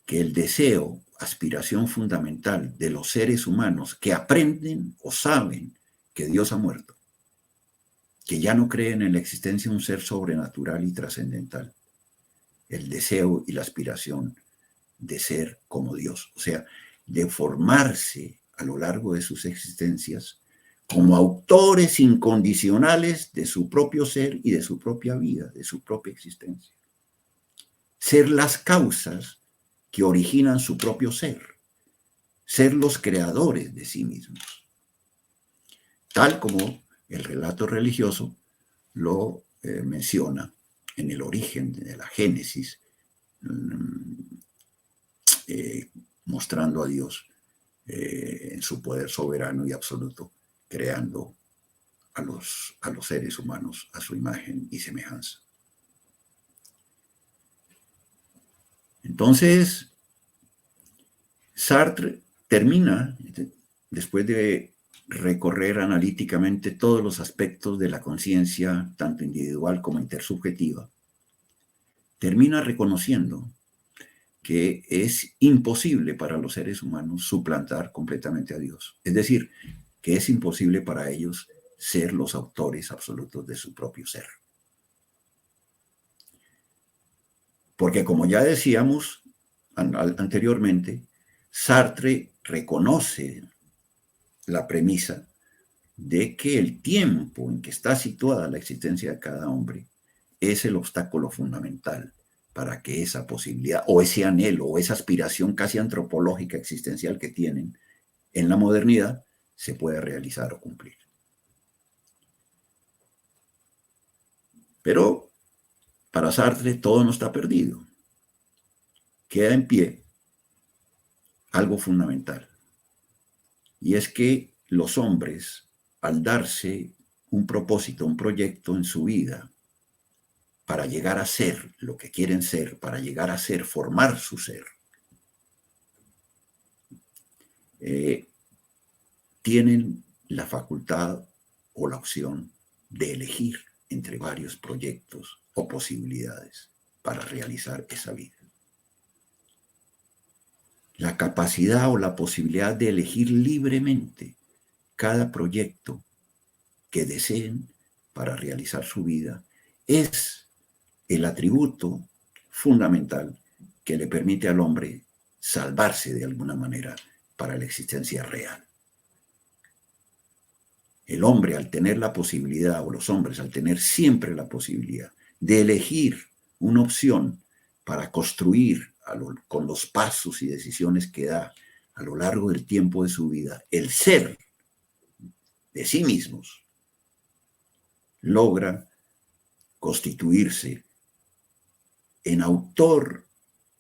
que el deseo, aspiración fundamental de los seres humanos que aprenden o saben que Dios ha muerto, que ya no creen en la existencia de un ser sobrenatural y trascendental, el deseo y la aspiración de ser como Dios, o sea, de formarse a lo largo de sus existencias como autores incondicionales de su propio ser y de su propia vida, de su propia existencia. Ser las causas que originan su propio ser los creadores de sí mismos, tal como el relato religioso lo menciona en el origen de la Génesis, mostrando a Dios en su poder soberano y absoluto, creando a los seres humanos a su imagen y semejanza. Entonces, Sartre termina, después de recorrer analíticamente todos los aspectos de la conciencia, tanto individual como intersubjetiva, termina reconociendo que es imposible para los seres humanos suplantar completamente a Dios. Es decir, que es imposible para ellos ser los autores absolutos de su propio ser. Porque como ya decíamos anteriormente, Sartre reconoce la premisa de que el tiempo en que está situada la existencia de cada hombre es el obstáculo fundamental para que esa posibilidad o ese anhelo o esa aspiración casi antropológica existencial que tienen en la modernidad se pueda realizar o cumplir. Pero para Sartre todo no está perdido. Queda en pie algo fundamental. Y es que los hombres, al darse un propósito, un proyecto en su vida, para llegar a ser lo que quieren ser, para llegar a ser, formar su ser, tienen la facultad o la opción de elegir entre varios proyectos o posibilidades para realizar esa vida. La capacidad o la posibilidad de elegir libremente cada proyecto que deseen para realizar su vida es el atributo fundamental que le permite al hombre salvarse de alguna manera para la existencia real. El hombre, al tener la posibilidad, o los hombres, al tener siempre la posibilidad de elegir una opción para construir con los pasos y decisiones que da a lo largo del tiempo de su vida, el ser de sí mismos, logra constituirse en autor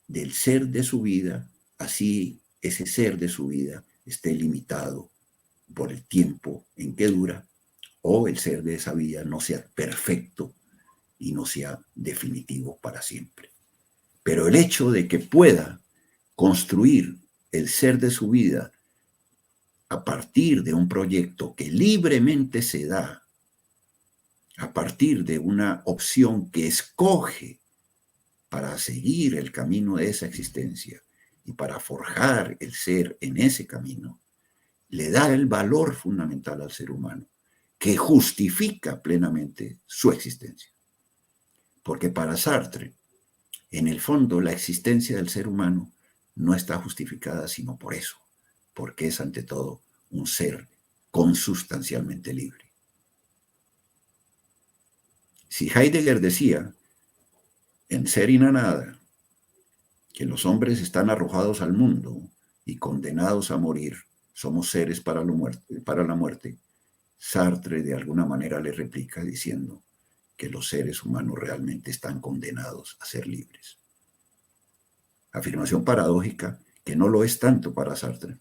del ser de su vida, así ese ser de su vida esté limitado por el tiempo en que dura, o el ser de esa vida no sea perfecto y no sea definitivo para siempre. Pero el hecho de que pueda construir el ser de su vida a partir de un proyecto que libremente se da, a partir de una opción que escoge para seguir el camino de esa existencia y para forjar el ser en ese camino, le da el valor fundamental al ser humano, que justifica plenamente su existencia. Porque para Sartre, en el fondo, la existencia del ser humano no está justificada sino por eso, porque es ante todo un ser consustancialmente libre. Si Heidegger decía, en Ser y Nada, que los hombres están arrojados al mundo y condenados a morir, somos seres para la muerte, Sartre de alguna manera le replica diciendo que los seres humanos realmente están condenados a ser libres. Afirmación paradójica que no lo es tanto para Sartre,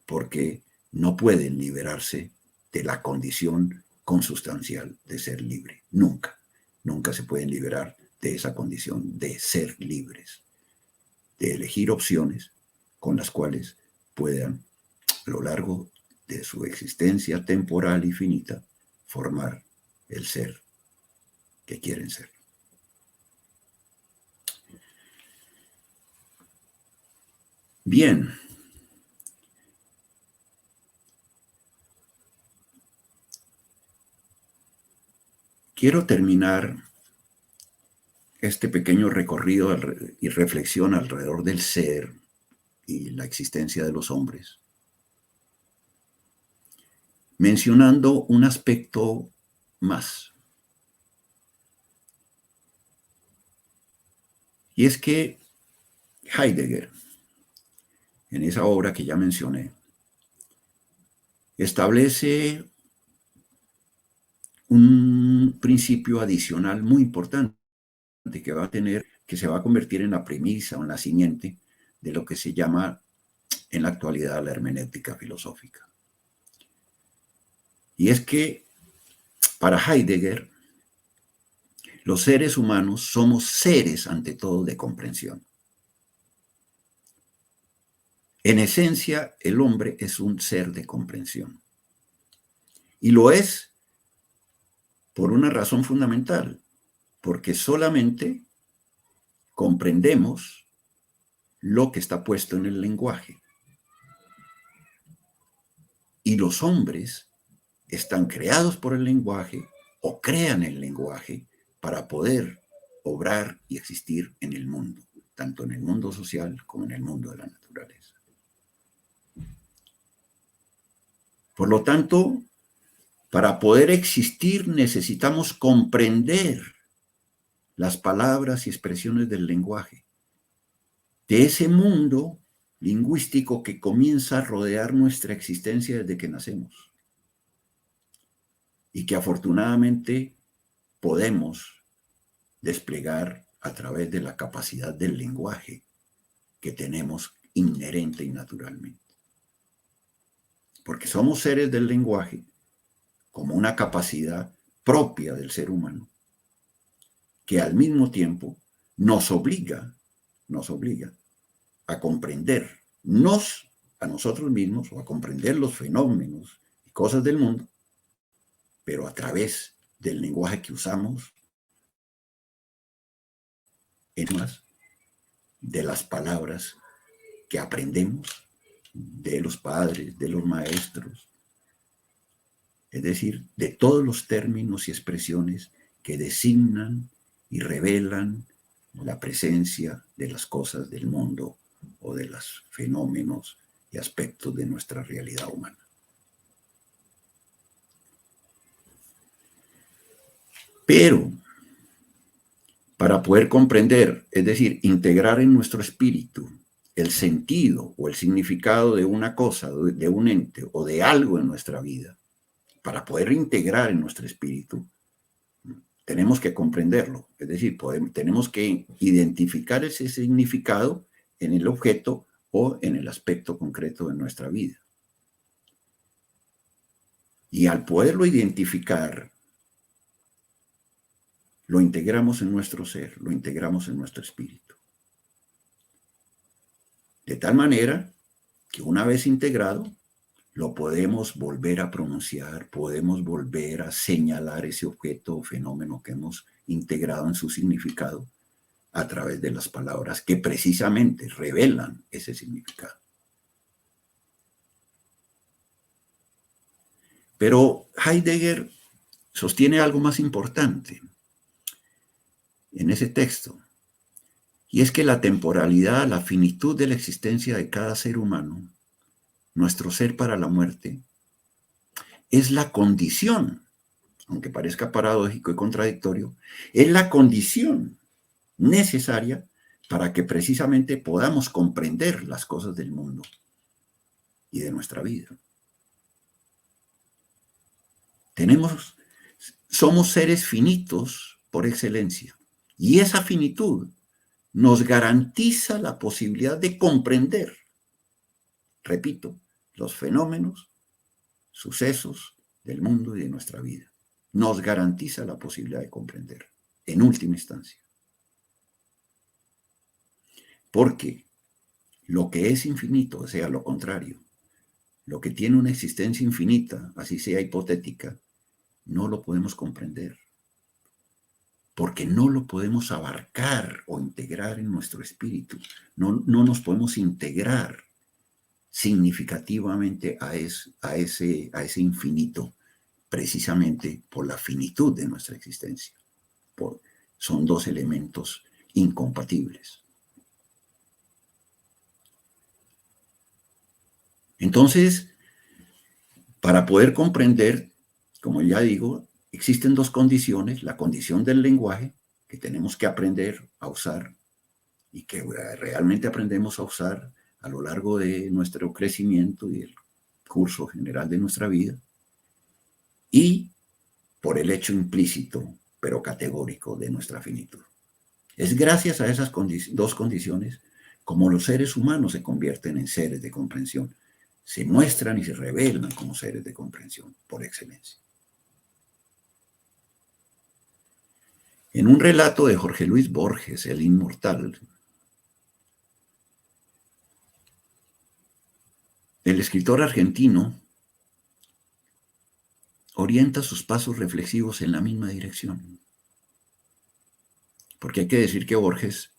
porque no pueden liberarse de la condición consustancial de ser libre. Nunca, nunca se pueden liberar de esa condición de ser libres, de elegir opciones con las cuales puedan, a lo largo de su existencia temporal y finita, formar el ser que quieren ser. Bien. Quiero terminar este pequeño recorrido y reflexión alrededor del ser y la existencia de los hombres, mencionando un aspecto más. Y es que Heidegger, en esa obra que ya mencioné, establece un principio adicional muy importante que se va a convertir en la premisa o en la simiente de lo que se llama en la actualidad la hermenéutica filosófica. Y es que para Heidegger, los seres humanos somos seres ante todo de comprensión. En esencia, el hombre es un ser de comprensión. Y lo es por una razón fundamental, porque solamente comprendemos lo que está puesto en el lenguaje. Y los hombres están creados por el lenguaje o crean el lenguaje para poder obrar y existir en el mundo, tanto en el mundo social como en el mundo de la naturaleza. Por lo tanto, para poder existir necesitamos comprender las palabras y expresiones del lenguaje, de ese mundo lingüístico que comienza a rodear nuestra existencia desde que nacemos y que afortunadamente podemos desplegar a través de la capacidad del lenguaje que tenemos inherente y naturalmente. Porque somos seres del lenguaje como una capacidad propia del ser humano que al mismo tiempo nos obliga a comprendernos a nosotros mismos o a comprender los fenómenos y cosas del mundo, pero a través del lenguaje que usamos, en más de las palabras que aprendemos de los padres, de los maestros, es decir, de todos los términos y expresiones que designan y revelan la presencia de las cosas del mundo o de los fenómenos y aspectos de nuestra realidad humana. Pero para poder comprender, es decir, integrar en nuestro espíritu el sentido o el significado de una cosa, de un ente o de algo en nuestra vida, para poder integrar en nuestro espíritu, tenemos que comprenderlo, es decir, tenemos que identificar ese significado en el objeto o en el aspecto concreto de nuestra vida. Y al poderlo identificar, lo integramos en nuestro ser, lo integramos en nuestro espíritu. De tal manera que una vez integrado, lo podemos volver a pronunciar, podemos volver a señalar ese objeto o fenómeno que hemos integrado en su significado a través de las palabras que precisamente revelan ese significado. Pero Heidegger sostiene algo más importante en ese texto, y es que la temporalidad, la finitud de la existencia de cada ser humano, nuestro ser para la muerte, es la condición, aunque parezca paradójico y contradictorio, es la condición necesaria para que precisamente podamos comprender las cosas del mundo y de nuestra vida. Somos seres finitos por excelencia, y esa finitud nos garantiza la posibilidad de comprender, repito, los fenómenos, sucesos del mundo y de nuestra vida. Nos garantiza la posibilidad de comprender, en última instancia. Porque lo que es infinito, o sea, lo contrario, lo que tiene una existencia infinita, así sea hipotética, no lo podemos comprender. Porque no lo podemos abarcar o integrar en nuestro espíritu. No nos podemos integrar significativamente a ese infinito, precisamente por la finitud de nuestra existencia. Son dos elementos incompatibles. Entonces, para poder comprender, como ya digo, existen dos condiciones: la condición del lenguaje, que tenemos que aprender a usar y que realmente aprendemos a usar a lo largo de nuestro crecimiento y el curso general de nuestra vida, y por el hecho implícito, pero categórico, de nuestra finitud. Es gracias a esas dos condiciones como los seres humanos se convierten en seres de comprensión, se muestran y se revelan como seres de comprensión por excelencia. En un relato de Jorge Luis Borges, El Inmortal, el escritor argentino orienta sus pasos reflexivos en la misma dirección. Porque hay que decir que Borges,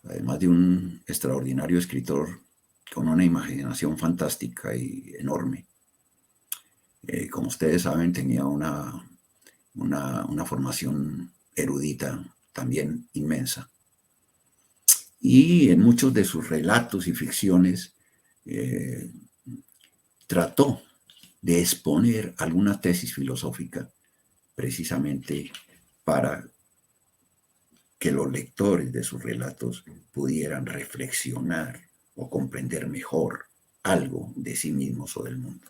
además de un extraordinario escritor con una imaginación fantástica y enorme, como ustedes saben, tenía una formación erudita también inmensa. Y en muchos de sus relatos y ficciones trató de exponer alguna tesis filosófica precisamente para que los lectores de sus relatos pudieran reflexionar o comprender mejor algo de sí mismos o del mundo.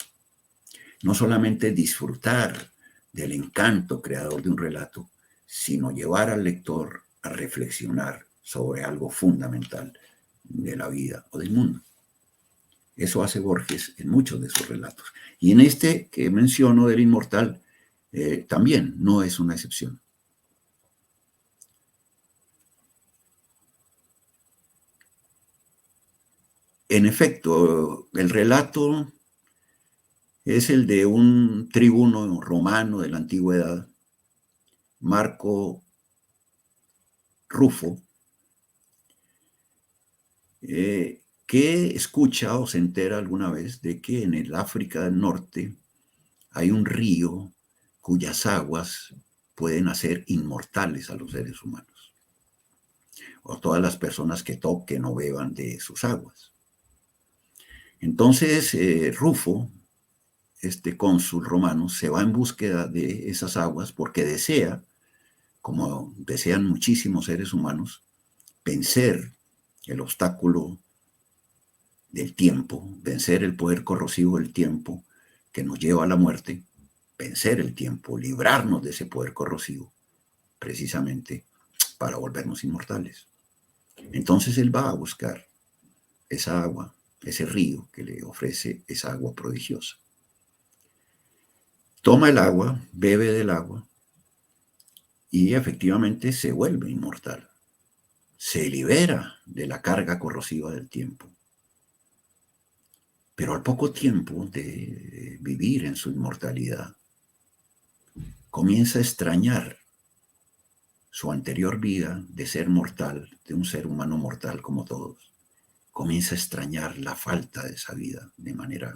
No solamente disfrutar del encanto creador de un relato, sino llevar al lector a reflexionar sobre algo fundamental de la vida o del mundo. Eso hace Borges en muchos de sus relatos. Y en este que menciono del Inmortal, también no es una excepción. En efecto, el relato es el de un tribuno romano de la antigüedad, Marco Rufo, que escucha o se entera alguna vez de que en el África del Norte hay un río cuyas aguas pueden hacer inmortales a los seres humanos, o todas las personas que toquen o beban de sus aguas. Entonces, Rufo, este cónsul romano, se va en búsqueda de esas aguas porque desea, como desean muchísimos seres humanos, vencer el obstáculo del tiempo, vencer el poder corrosivo del tiempo que nos lleva a la muerte, vencer el tiempo, librarnos de ese poder corrosivo, precisamente para volvernos inmortales. Entonces él va a buscar esa agua, ese río que le ofrece esa agua prodigiosa. Toma el agua, bebe del agua y efectivamente se vuelve inmortal. Se libera de la carga corrosiva del tiempo. Pero al poco tiempo de vivir en su inmortalidad, comienza a extrañar su anterior vida de ser mortal, de un ser humano mortal como todos. Comienza a extrañar la falta de esa vida de manera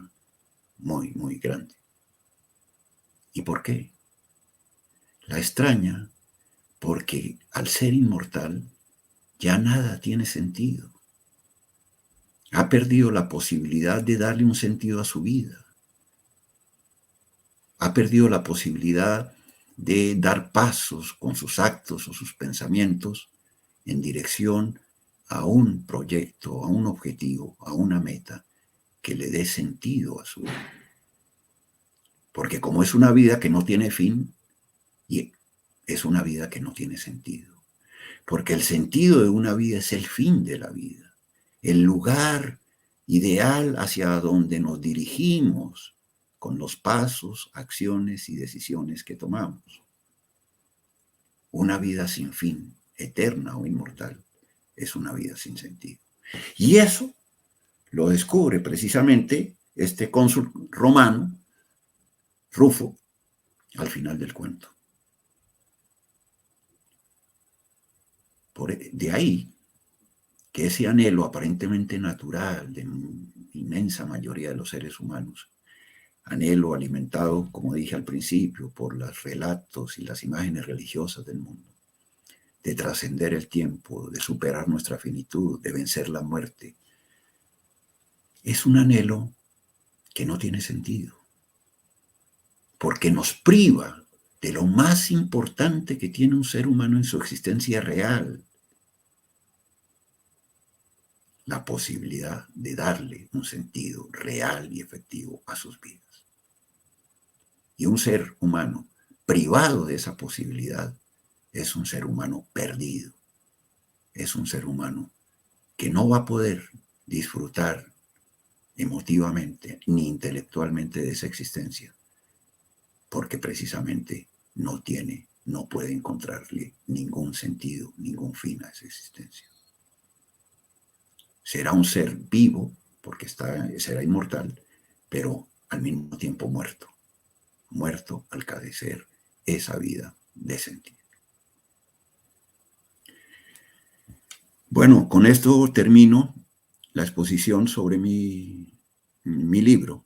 muy, muy grande. ¿Y por qué? La extraña porque al ser inmortal ya nada tiene sentido. Ha perdido la posibilidad de darle un sentido a su vida. Ha perdido la posibilidad de dar pasos con sus actos o sus pensamientos en dirección a un proyecto, a un objetivo, a una meta que le dé sentido a su vida. Porque como es una vida que no tiene fin, y es una vida que no tiene sentido. Porque el sentido de una vida es el fin de la vida, el lugar ideal hacia donde nos dirigimos con los pasos, acciones y decisiones que tomamos. Una vida sin fin, eterna o inmortal, es una vida sin sentido. Y eso lo descubre precisamente este cónsul romano, Rufo, al final del cuento. De ahí que ese anhelo aparentemente natural de inmensa mayoría de los seres humanos, anhelo alimentado, como dije al principio, por los relatos y las imágenes religiosas del mundo, de trascender el tiempo, de superar nuestra finitud, de vencer la muerte, es un anhelo que no tiene sentido, porque nos priva de lo más importante que tiene un ser humano en su existencia real, la posibilidad de darle un sentido real y efectivo a sus vidas. Y un ser humano privado de esa posibilidad es un ser humano perdido, es un ser humano que no va a poder disfrutar emotivamente ni intelectualmente de esa existencia, porque precisamente no puede encontrarle ningún sentido, ningún fin a esa existencia. Será un ser vivo, porque será inmortal, pero al mismo tiempo muerto al carecer esa vida de sentido. Bueno, con esto termino la exposición sobre mi libro.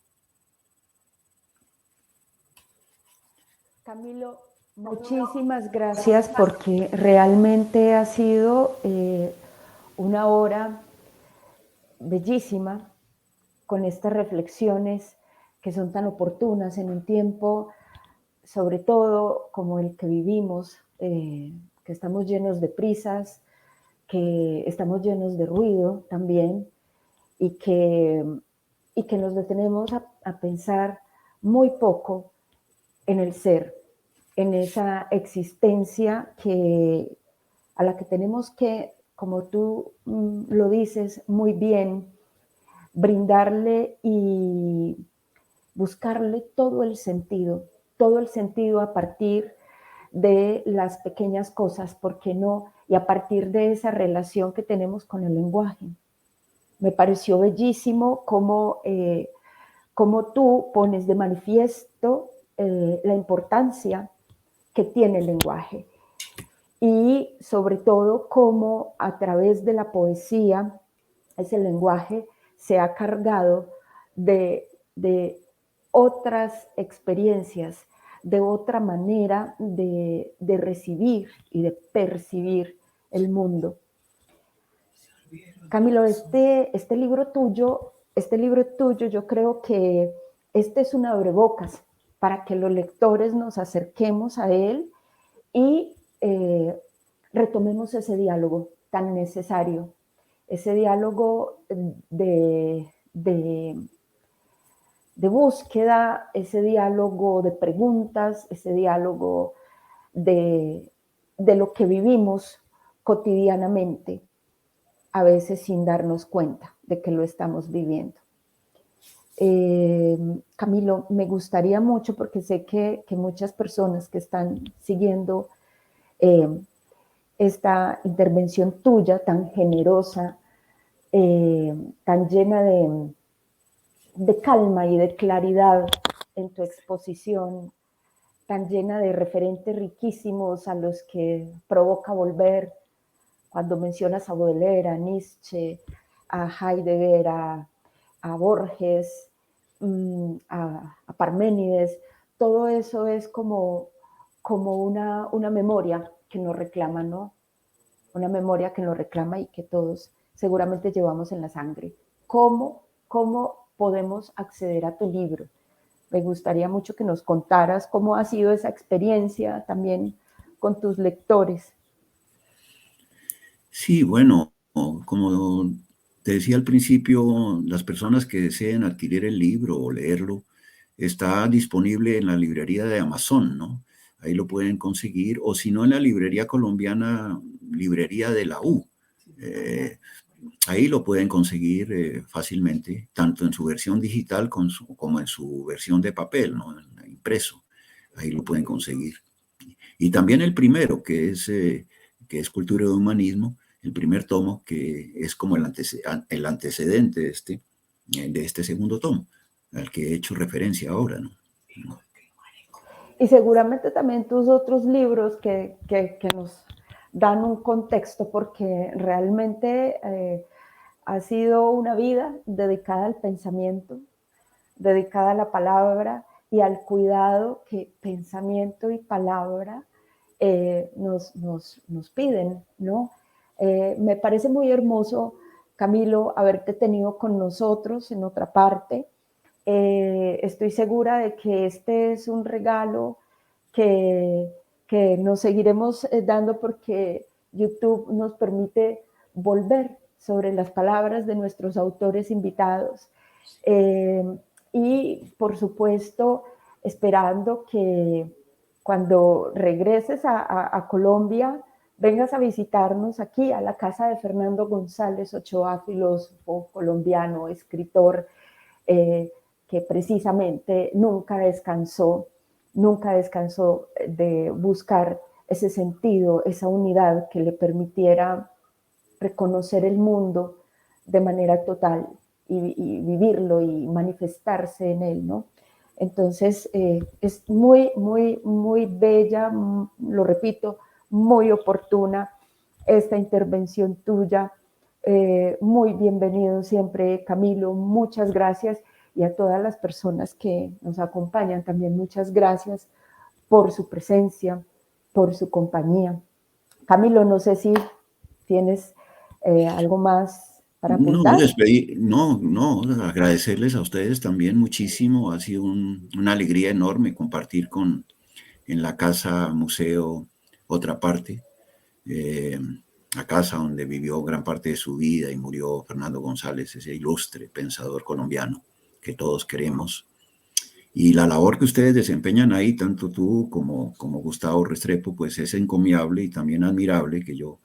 Camilo, muchísimas gracias porque realmente ha sido una hora bellísima con estas reflexiones que son tan oportunas en un tiempo, sobre todo como el que vivimos, que estamos llenos de prisas, que estamos llenos de ruido también y que nos detenemos a pensar muy poco en el ser, en esa existencia a la que tenemos que, como tú lo dices muy bien, brindarle y buscarle todo el sentido a partir de las pequeñas cosas, ¿por qué no? Y a partir de esa relación que tenemos con el lenguaje. Me pareció bellísimo cómo tú pones de manifiesto la importancia que tiene el lenguaje y sobre todo cómo a través de la poesía ese lenguaje se ha cargado de otras experiencias, de otra manera de recibir y de percibir el mundo. Camilo, este libro tuyo, yo creo que este es un abrebocas para que los lectores nos acerquemos a él y retomemos ese diálogo tan necesario, ese diálogo de búsqueda, ese diálogo de preguntas, ese diálogo de lo que vivimos cotidianamente, a veces sin darnos cuenta de que lo estamos viviendo. Camilo, me gustaría mucho, porque sé que muchas personas que están siguiendo esta intervención tuya tan generosa, tan llena de calma y de claridad en tu exposición, tan llena de referentes riquísimos a los que provoca volver cuando mencionas a Baudelaire, a Nietzsche, a Heidegger, a Borges, a Parménides. Todo eso es como una memoria que nos reclama, ¿no? Una memoria que nos reclama y que todos seguramente llevamos en la sangre. ¿Cómo podemos acceder a tu libro? Me gustaría mucho que nos contaras cómo ha sido esa experiencia también con tus lectores. Sí, bueno, como te decía al principio, las personas que deseen adquirir el libro o leerlo, está disponible en la librería de Amazon, ¿no? Ahí lo pueden conseguir, o si no, en la librería colombiana, librería de la U. Eh, Ahí lo pueden conseguir fácilmente, tanto en su versión digital como en su versión de papel, ¿no? Impreso. Ahí lo pueden conseguir. Y también el primero, que es Cultura y Humanismo, el primer tomo, que es como el antecedente de este segundo tomo, al que he hecho referencia ahora, ¿no? Y seguramente también tus otros libros que nos dan un contexto, porque realmente ha sido una vida dedicada al pensamiento, dedicada a la palabra y al cuidado que pensamiento y palabra nos piden, ¿no? Me parece muy hermoso, Camilo, haberte tenido con nosotros en otra parte. Estoy segura de que este es un regalo que, que nos seguiremos dando porque YouTube nos permite volver sobre las palabras de nuestros autores invitados. Eh, y por supuesto, esperando que cuando regreses a Colombia, vengas a visitarnos aquí a la casa de Fernando González Ochoa, filósofo colombiano, escritor, eh, que precisamente nunca descansó de buscar ese sentido, esa unidad que le permitiera reconocer el mundo de manera total y vivirlo y manifestarse en él, ¿no? Entonces, es muy bella, lo repito, muy oportuna esta intervención tuya. Muy bienvenido siempre, Camilo. Muchas gracias. Y a todas las personas que nos acompañan también, muchas gracias por su presencia, por su compañía. Camilo, no sé si tienes algo más para No, apuntar. no, agradecerles a ustedes también muchísimo. Ha sido una alegría enorme compartir en la casa museo otra parte, eh, la casa donde vivió gran parte de su vida y murió Fernando González, ese ilustre pensador colombiano que todos queremos. Y la labor que ustedes desempeñan ahí, tanto tú como Gustavo Restrepo, pues es encomiable y también admirable, que yo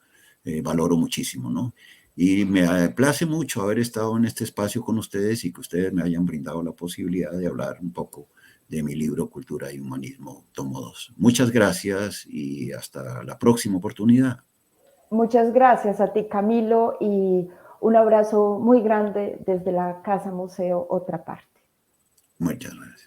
valoro muchísimo, ¿no? Y me place mucho haber estado en este espacio con ustedes y que ustedes me hayan brindado la posibilidad de hablar un poco de mi libro Cultura y Humanismo, tomo 2. Muchas gracias y hasta la próxima oportunidad. Muchas gracias a ti, Camilo, y un abrazo muy grande desde la Casa Museo Otra Parte. Muchas gracias.